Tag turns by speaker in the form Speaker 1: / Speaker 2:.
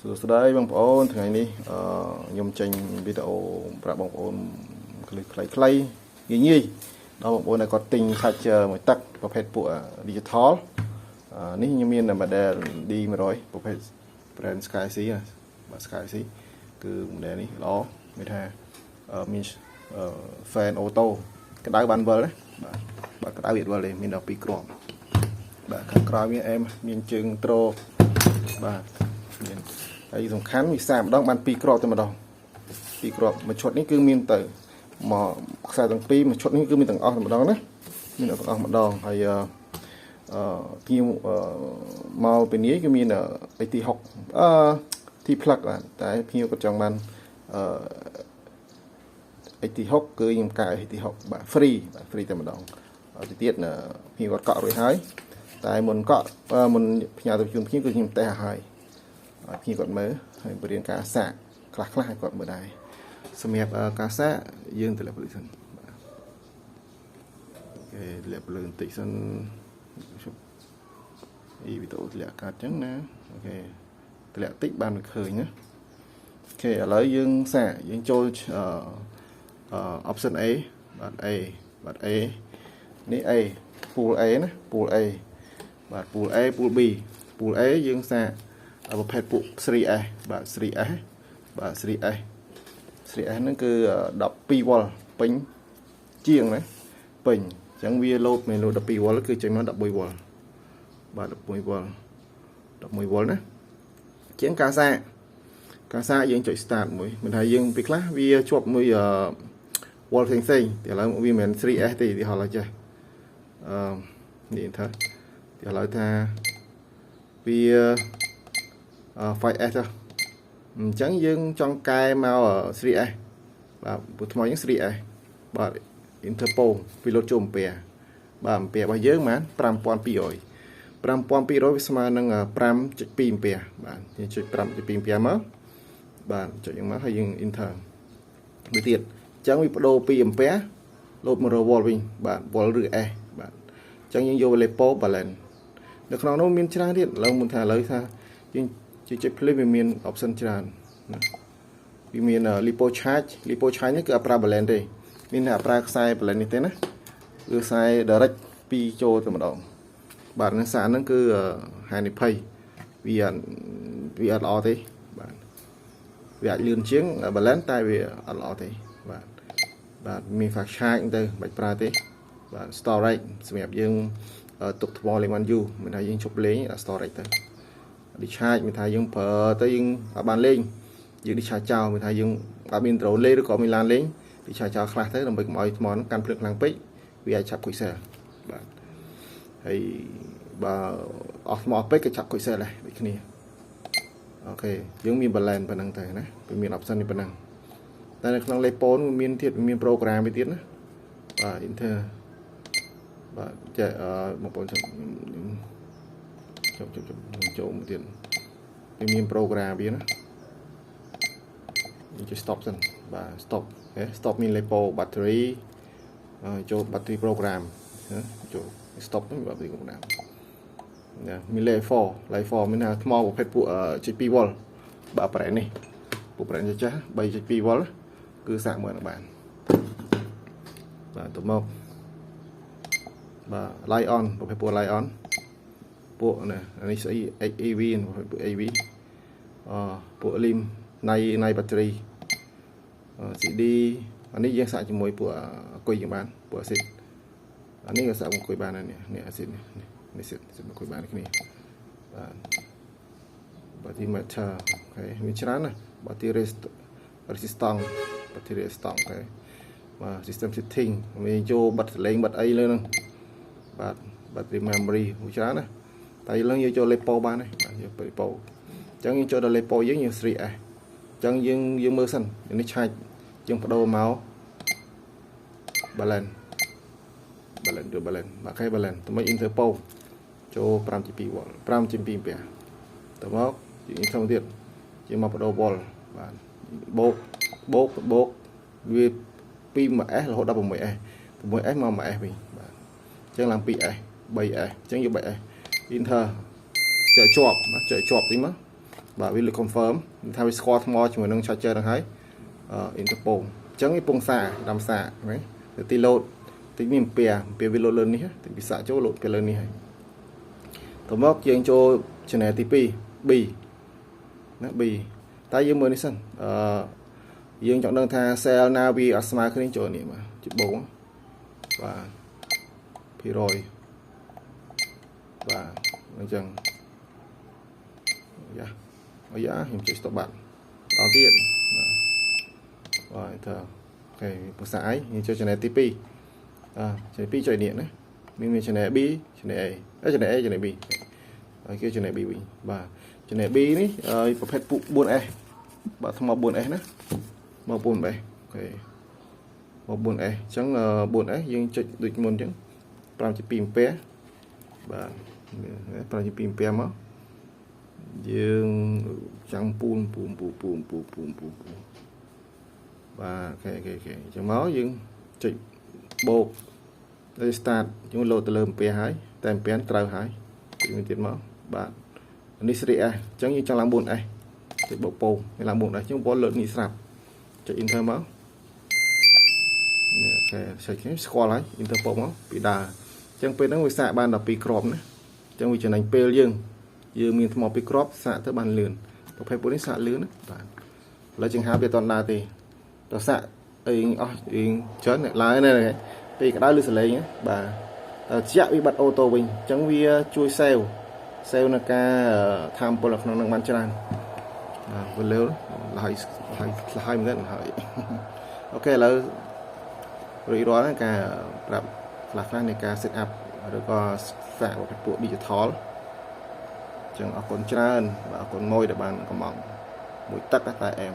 Speaker 1: សួស្តីបងប្អូនថ្ងៃនេះខ្ញុំចេញវីដេអូប្រាប់បងប្អូនខ្លីៗងាយដល់បងប្អូនដែលគាត់ទិញសាច់មួយទឹកប្រភេទពួក digital នេះខ្ញុំមាន model D100 ប្រភេទ brand SkyC បាទ SkyC គឺ model នេះល្អមានថាមាន fan auto ក្តៅបានវិលណាបាទក្តៅវាវិលទេមានដល់2គ្រាប់បាទខាងក្រោយមានអែមមានជើងត្រូបាទមានហើយសំខាន់វាសាម្ដងបាន2គ្រាប់តែម្ដង2គ្រាប់មួយឈុតនេះគឺមានទៅមកខ្សែទាំងពីរមួយឈុតនេះគឺមានទាំងអស់តែម្ដងណាមានទាំងអស់ម្ដងហើយភ្ញៀវមកពីនេះគឺមានAT6 T plug បាទតែភ្ញៀវគាត់ចង់បានAT6 គឺខ្ញុំកែ AT6 បាទ free បាទ free តែម្ដងទៅទៀតភ្ញៀវគាត់កក់រួចហើយតែមុនកក់មុនផ្ញើទៅជូនភ្ញៀវគឺខ្ញុំតេស្តឲ្យភ្ញៀវគាត់មើលហើយបរៀនការសាកខ្លះឲ្យគាត់មើលដែរសម្រាប់ការសាកយើងទៅលើពលិសិនបាទអូខេលាបលើបន្តិចសិនវីដេអូធ្លាក់កាត់អញ្ចឹងណាអូខេធ្លាក់តិចបានឃើញណាអូខេឥឡូវយើងសាកយើងចូលoption A បាទ A បាទ A នេះ A pool A ណា pool A បាទ pool A pool B pool A យើងសាកប្រភេទពួក 3S បាទ 3S បាទ 3S ហ្នឹងគឺ12 វ៉ុលពេញជាងណាពេញអញ្ចឹងវាលោតមានលោត12 វ៉ុលគឺចេញមក11 វ៉ុលបាទ11 វ៉ុល11 វ៉ុលណាជាងការសាកយើងចុច start មួយមិនថាយើងពីខ្លះវាជាប់មួយវ៉ុលផ្សេងតែឥឡូវវាមិនមែន 3S ទេទីហោះឡើយចេះនេះថាទីឥឡូវថាវា 5S អញ្ចឹងយើងចង់កែមក 3S បាទពុទ្ធថ្មយើង 3S បាទ Interpol ពីលោតចូលអំពែបាទអំពែរបស់យើងបាន5200 5200វាស្មើនឹង 5.2 អំពែបាទយើងចុច 5.2 អំពែមកបាទចុចយ៉ាងមកហើយយើង Enter មួយទៀតអញ្ចឹងវាបដូរពីអំពែលោតមករក volt វិញបាទ volt ឬ S បាទអញ្ចឹងយើងយក Lepo balance នៅក្នុងនោះមានច្រើនទៀតឥឡូវមុនថាឥឡូវថាយើងចុច play វាមាន option ច្រើនណាវាមាន lipo charge នេះគឺអប្រើ balance ទេមានតែអប្រើខ្សែ balance នេះទេណាគឺខ្សែ direct ពីចូលទៅម្ដងបាទនឹងសារហ្នឹងគឺហានិភ័យវាអត់ល្អទេបាទវាអាចលឿនជាង balance តែវាអត់ល្អទេបាទមាន fast charge ទៅបាច់ប្រើទេបាទ storage សម្រាប់យើងទុកថ្មលេងបានយូរមិនថាយើងជប់លេង storage ទៅ discharge មានថាយើងប្រើទៅយើងអត់បានលេងយើង discharge ចោលមានថាយើងអត់មានដ្រូនលេងឬក៏មានឡានលេង discharge ចោលខ្លះទៅដើម្បីកុំឲ្យថ្មហ្នឹងកាន់ភ្លើងខ្លាំងពេកវាអាចឆាប់ខូចសែលបាទហើយបើអស់ថ្មពេកក៏ឆាប់ខូចសែលដែរដូចគ្នាអូខេយើងមាន balance ប៉ុណ្ណឹងទៅណាវាមាន option នេះប៉ុណ្ណឹងតែនៅក្នុង Lepo មានទៀតមាន program វាទៀតណាបាទ Enter បាទចេះបងប្អូនចូលមួយទៀតវាមាន program វាណាយើងចុច stop សិនបាទ stop អូខេ stop មាន Lepo battery ចូល battery program ចូល stop ហ្នឹង battery program ណាមាន layer 4មានថាថ្មប្រភេទពួក 7.2 វ៉ុលបាទប្រែនេះពួកប្រែនេះចាស់ 3.2 វ៉ុលគឺសាកមើលបានបាទទៅមកបាទ light on ប្រភេទពួក light on ពួកនេះស្អី XEV ពួក AV ពួក lim នៃ battery CD អានេះយើងសាកជាមួយពួកអង្គុយយើងបានពួក acid អានេះក៏សាកអង្គុយបានដែរនេះ acid នេះអង្គុយបានគ្នាបាទ battery meter អូខេមានច្រើនណាស់ battery resistance អូខេបាទ system setting មានចូលបិទសលេងបិទអីលើហ្នឹងបាទ battery memory ច្រើនណាស់តែឡើងយើងចូល Lepo បានទេបាទយក Lepo អញ្ចឹងយើងចូលដល់ Lepo យើង 3S អញ្ចឹងយើងមើលសិននេះឆាច់យើងបដូរមក balance បាទគេ balance ទៅមក Interpol ចូល 5.2 វ៉ុល 5.2 អំពែទៅមកយើង Enter ទៀតយើងមកបដូរ volt បាទបូកវាពី 1S រហូតដល់ 6S 6S មក 1S វិញបាទអញ្ចឹងឡើង 2S 3S អញ្ចឹងយក 3S Enter ចែកជាប់តិចមក បាទវាលើ confirm ថាវាស្គាល់ថ្មជាមួយនឹង charger ហ្នឹងហើយ Interpol អញ្ចឹងវាពងសាដាំសាហ្នឹងទៅទី load តិចមានអំពីវា load លើនេះតិចវាសាកចូល load ពីលើនេះហើយតមកយើងចូល channel ទី2 B ណា B តែយើងមើលនេះសិនយើងចង់ដឹងថា cell ណាវាអត់ស្មើគ្នាចូលនេះបាទជាបងបាទភាគរយបាទអញ្ចឹងយ៉ាខ្ញុំចុច stop បាត់ដល់ទៀតបាទទៅអូខេភាសាអីយើងចូល channel ទី2channel 2ចុចនេះណាមាន channel B channel A channel A channel B ហើយគឺ channel B វិញបាទ channel B នេះប្រភេទពុក 4S បាទថ្ម 4S ណាមក 4S អូខេមក 4S អញ្ចឹង 4S យើងចុចដូចមុនអញ្ចឹង 5.2 ampere បាទ 5.2 ampere មកយើងចាំងពូនបាទអូខេអញ្ចឹងមកយើងចុចបូកទៅ start យើងលោតទៅលើ ampere ហើយតែ ampere ត្រូវហើយមួយទៀតមកបាទនេះ series S អញ្ចឹងយើងចង់ឡើង 4S ចុចបូកពោឡើង 4S អញ្ចឹងបងលើកនេះស្រាប់ចុច enter មកនេះអូខេចុចនេះស្គាល់ហើយ enter ពោមកពីដើរអញ្ចឹងពេលហ្នឹងវាសាកបាន12គ្រាប់ណាអញ្ចឹងវាចំណេញពេលយើងមានថ្ម2គ្រាប់សាកទៅបានលឿនប្រភេទពួកនេះសាកលឿនណាបាទឥឡូវចង្ហាវាអត់ដើរទេតោះសាកអីអស់ច្រើនឡើងនេះពេលក្តៅឬសលេងបាទតែជាក់វាបាត់អូតូវិញអញ្ចឹងវាជួយ save នៅការថាមពលនៅក្នុងនឹងបានច្រើនបាទវាលើលហើយមែនទេហើយអូខេឥឡូវរួចរាល់ហើយការប្រាប់ខ្លះនៃការ set up ឬក៏សាកពួក digital ចឹងអរគុណច្រើនបាទអរគុណមួយដែលបានកំងមួយទឹកតែអែម